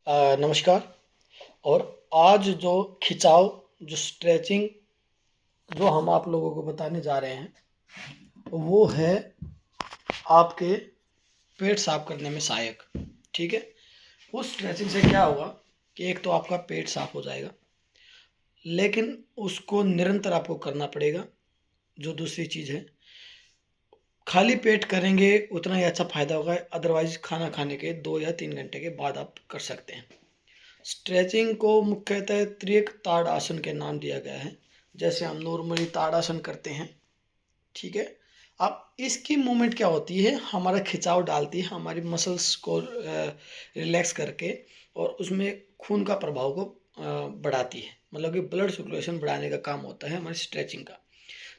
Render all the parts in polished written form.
नमस्कार। और आज जो खिंचाव, जो स्ट्रेचिंग, जो हम आप लोगों को बताने जा रहे हैं वो है आपके पेट साफ करने में सहायक। ठीक है। उस स्ट्रेचिंग से क्या होगा कि एक तो आपका पेट साफ हो जाएगा, लेकिन उसको निरंतर आपको करना पड़ेगा। जो दूसरी चीज़ है, खाली पेट करेंगे उतना ही अच्छा फायदा होगा, अदरवाइज खाना खाने के 2 या 3 घंटे के बाद आप कर सकते हैं। स्ट्रेचिंग को मुख्यतः त्रिक ताड़ासन के नाम दिया गया है। जैसे हम नॉर्मली ताड़ासन करते हैं, ठीक है। अब इसकी मूवमेंट क्या होती है, हमारा खिंचाव डालती है, हमारी मसल्स को रिलैक्स करके और उसमें खून का प्रभाव को बढ़ाती है। मतलब कि ब्लड सर्कुलेशन बढ़ाने का काम होता है हमारी स्ट्रेचिंग का।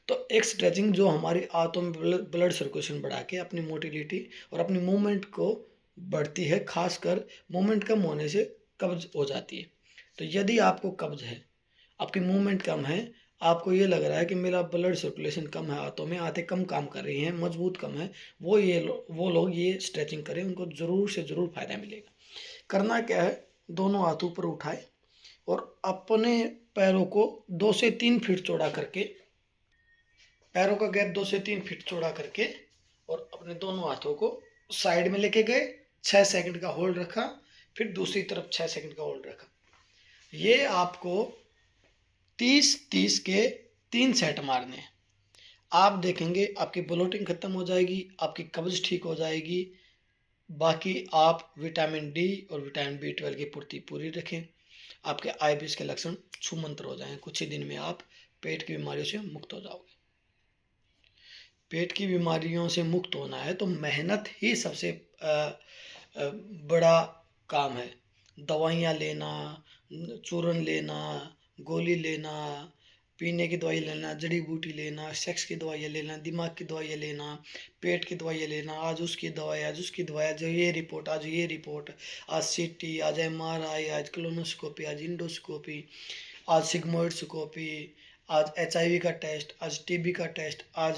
तो एक स्ट्रेचिंग जो हमारी आंतों में ब्लड सर्कुलेशन बढ़ा के अपनी मोटिलिटी और अपनी मूवमेंट को बढ़ती है। खासकर मूवमेंट कम होने से कब्ज हो जाती है। तो यदि आपको कब्ज है, आपकी मूवमेंट कम है, आपको ये लग रहा है कि मेरा ब्लड सर्कुलेशन कम है, आंतों में आंतें कम काम कर रही हैं, मजबूत कम है, वो लोग ये स्ट्रेचिंग करें, उनको ज़रूर से ज़रूर फायदा मिलेगा। करना क्या है, दोनों हाथ ऊपर उठाए और अपने पैरों को 2 से 3 फीट चौड़ा करके, पैरों का गैप 2 से 3 फीट चौड़ा करके और अपने दोनों हाथों को साइड में लेके गए, 6 सेकंड का होल्ड रखा, फिर दूसरी तरफ 6 सेकंड का होल्ड रखा। ये आपको 30-30 के 3 सेट मारने हैं। आप देखेंगे आपकी ब्लोटिंग खत्म हो जाएगी, आपकी कब्ज ठीक हो जाएगी। बाकी आप विटामिन डी और विटामिन बी 12 की पूर्ति पूरी रखें, आपके आईबीएस के लक्षण छूमंतर हो जाएं। कुछ ही दिन में आप पेट की बीमारियों से मुक्त हो जाओगे। पेट की बीमारियों से मुक्त होना है तो मेहनत ही सबसे बड़ा काम है। दवाइयाँ लेना, चूरन लेना, गोली लेना, पीने की दवाई लेना, जड़ी बूटी लेना, सेक्स की दवाइयाँ लेना, दिमाग की दवाइयाँ लेना, पेट की दवाइयाँ लेना, आज उसकी दवाई, आज उसकी दवाई, आज ये रिपोर्ट, आज ये रिपोर्ट, आज सीटी, आज एमआरआई, आज कोलोनोस्कोपी, आज इंडोस्कोपी, आज सिग्मोइड्सकोपी, आज एचआईवी का टेस्ट, आज टीबी का टेस्ट, आज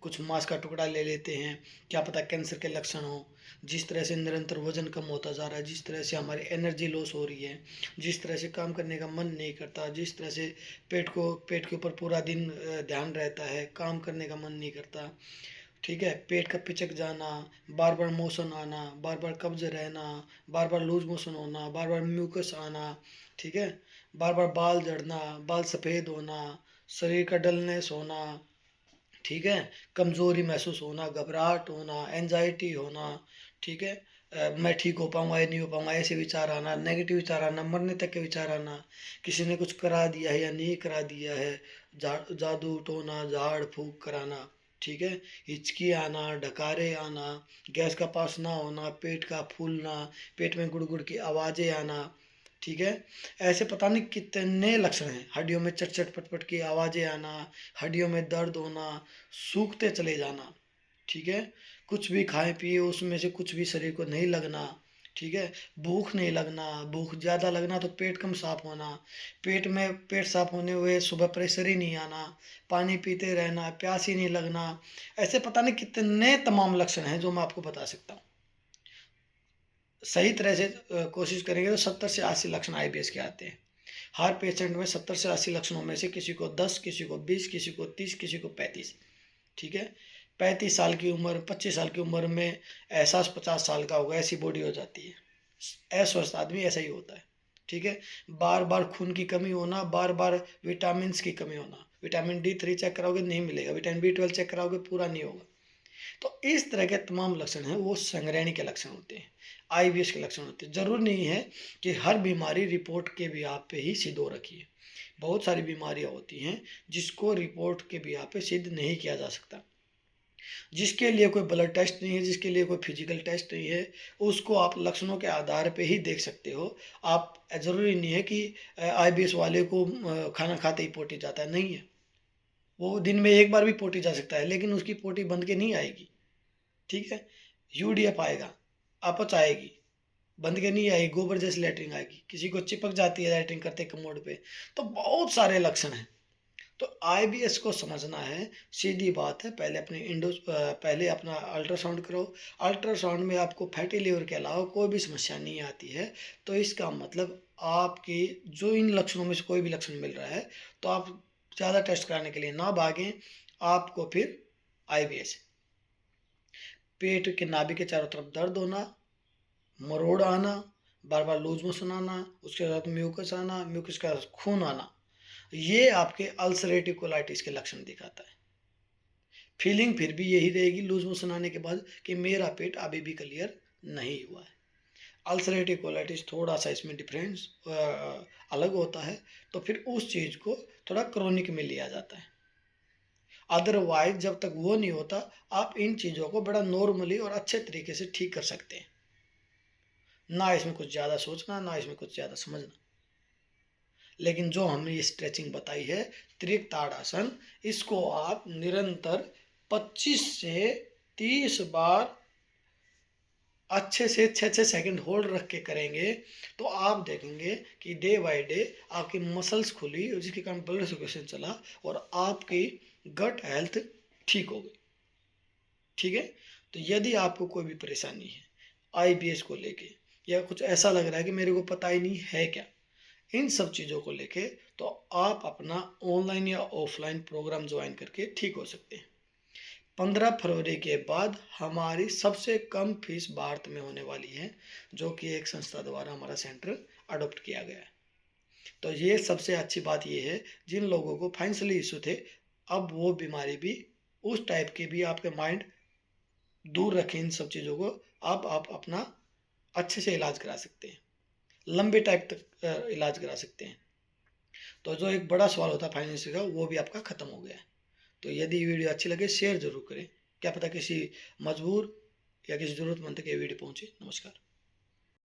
कुछ मांस का टुकड़ा ले लेते हैं, क्या पता कैंसर के लक्षण हो। जिस तरह से निरंतर वजन कम होता जा रहा है, जिस तरह से हमारी एनर्जी लॉस हो रही है, जिस तरह से काम करने का मन नहीं करता, जिस तरह से पेट के ऊपर पूरा दिन ध्यान रहता है, काम करने का मन नहीं करता, ठीक है, पेट का पिचक जाना, बार बार मोशन आना, बार बार कब्ज रहना, बार बार लूज मोशन होना, बार बार म्यूकस आना, ठीक है, बार बार बाल झड़ना, बाल सफ़ेद होना, शरीर का डलनेस होना, ठीक है, कमज़ोरी महसूस होना, घबराहट होना, एंजाइटी होना, ठीक है, मैं ठीक हो पाऊंगा या नहीं हो पाऊंगा ऐसे विचार आना, नेगेटिव विचार आना, मरने तक के विचार आना, किसी ने कुछ करा दिया है या नहीं करा दिया है, जादू टोना, झाड़ फूक कराना, ठीक है, हिचकी आना, डकारे आना, गैस का पास ना होना, पेट का फूलना, पेट में गुड़गुड़ की आवाज़ें आना, ठीक है, ऐसे पता नहीं कितने लक्षण हैं। हड्डियों में चट चट पट पट की आवाज़ें आना, हड्डियों में दर्द होना, सूखते चले जाना, ठीक है, कुछ भी खाए पिए उसमें से कुछ भी शरीर को नहीं लगना, ठीक है, भूख नहीं लगना, भूख ज़्यादा लगना तो पेट कम साफ होना, पेट साफ होने हुए सुबह प्रेशर ही नहीं आना, पानी पीते रहना, प्यास ही नहीं लगना। ऐसे पता नहीं कितने तमाम लक्षण हैं जो मैं आपको बता सकता हूँ। सही तरह से कोशिश करेंगे तो 70 से 80 लक्षण आईबीएस के आते हैं। हर पेशेंट में 70 से 80 लक्षणों में से किसी को 10, किसी को 20, किसी को 30, किसी को 35, ठीक है। 35 साल की उम्र, 25 साल की उम्र में एहसास 50 साल का होगा, ऐसी बॉडी हो जाती है। अस्वस्थ आदमी ऐसा ही होता है, ठीक है। बार बार खून की कमी होना, बार बार विटामिन की कमी होना, विटामिन D3 चेक कराओगे नहीं मिलेगा, विटामिन B12 चेक कराओगे पूरा नहीं होगा। तो इस तरह के तमाम लक्षण हैं वो संग्रहणी के लक्षण होते हैं, आईबीएस के लक्षण होते हैं। जरूर नहीं है कि हर बीमारी रिपोर्ट के बिहाफ पे ही सिद्ध हो रखी है। बहुत सारी बीमारियां होती हैं जिसको रिपोर्ट के बिहाफ पे सिद्ध नहीं किया जा सकता, जिसके लिए कोई ब्लड टेस्ट नहीं है, जिसके लिए कोई फिजिकल टेस्ट नहीं है, उसको आप लक्षणों के आधार पे ही देख सकते हो। आप जरूरी नहीं है कि आईबीएस वाले को खाना खाते ही पोटी जाता है, नहीं है। वो दिन में एक बार भी पोटी जा सकता है, लेकिन उसकी पोटी बंद के नहीं आएगी, ठीक है। यूडीएफ आएगा, अपच आएगी, बंद के नहीं आएगी, गोबर जैसी लैटरिन आएगी, किसी को चिपक जाती है लैटरिन करते कमोड पे। तो बहुत सारे लक्षण हैं। तो आईबीएस को समझना है, सीधी बात है, पहले अपना अल्ट्रासाउंड करो। अल्ट्रासाउंड में आपको फैटी लीवर के अलावा कोई भी समस्या नहीं आती है, तो इसका मतलब आपकी जो इन लक्षणों में से कोई भी लक्षण मिल रहा है, तो आप ज़्यादा टेस्ट कराने के लिए ना भागें। आपको फिर आईबीएस, पेट के नाभि के चारों तरफ दर्द होना, मरोड़ आना, बार बार लूज मोशन आना, उसके साथ म्यूकस आना, म्यूकस का खून आना, ये आपके अल्सरेटिव कोलाइटिस के लक्षण दिखाता है। फीलिंग फिर भी यही रहेगी लूज मोशन आने के बाद कि मेरा पेट अभी भी क्लियर नहीं हुआ है। अल्सरेटिव कोलाइटिस थोड़ा सा इसमें डिफरेंस अलग होता है, तो फिर उस चीज़ को थोड़ा क्रोनिक में लिया जाता है। अदरवाइज जब तक वो नहीं होता, आप इन चीज़ों को बड़ा नॉर्मली और अच्छे तरीके से ठीक कर सकते हैं। ना इसमें कुछ ज़्यादा सोचना, ना इसमें कुछ ज़्यादा समझना। लेकिन जो हमने ये स्ट्रेचिंग बताई है, त्रिक ताड़ासन, इसको आप निरंतर 25 से 30 बार अच्छे से 6-6 सेकंड होल्ड रख के करेंगे, तो आप देखेंगे कि डे बाय डे आपकी मसल्स खुली, जिसके कारण ब्लड सर्कुलेशन चला और आपकी गट हेल्थ ठीक हो गई। ठीक है। तो यदि आपको कोई भी परेशानी है आईबीएस को लेके, या कुछ ऐसा लग रहा है कि मेरे को पता ही नहीं है क्या, इन सब चीज़ों को लेके, तो आप अपना ऑनलाइन या ऑफलाइन प्रोग्राम ज्वाइन करके ठीक हो सकते हैं। 15 फरवरी के बाद हमारी सबसे कम फीस भारत में होने वाली है, जो कि एक संस्था द्वारा हमारा सेंटर अडॉप्ट किया गया है। तो ये सबसे अच्छी बात ये है, जिन लोगों को फाइनेंशियली इशू थे, अब वो बीमारी भी, उस टाइप की भी, आपके माइंड दूर रखें इन सब चीज़ों को, आप अपना अच्छे से इलाज करा सकते हैं, लंबे टाइप तक इलाज करा सकते हैं। तो जो एक बड़ा सवाल होता है फाइनेंस का, वो भी आपका ख़त्म हो गया है। तो यदि वीडियो अच्छी लगे, शेयर जरूर करें, क्या पता किसी मजबूर या किसी ज़रूरतमंद तक ये वीडियो पहुंचे। नमस्कार।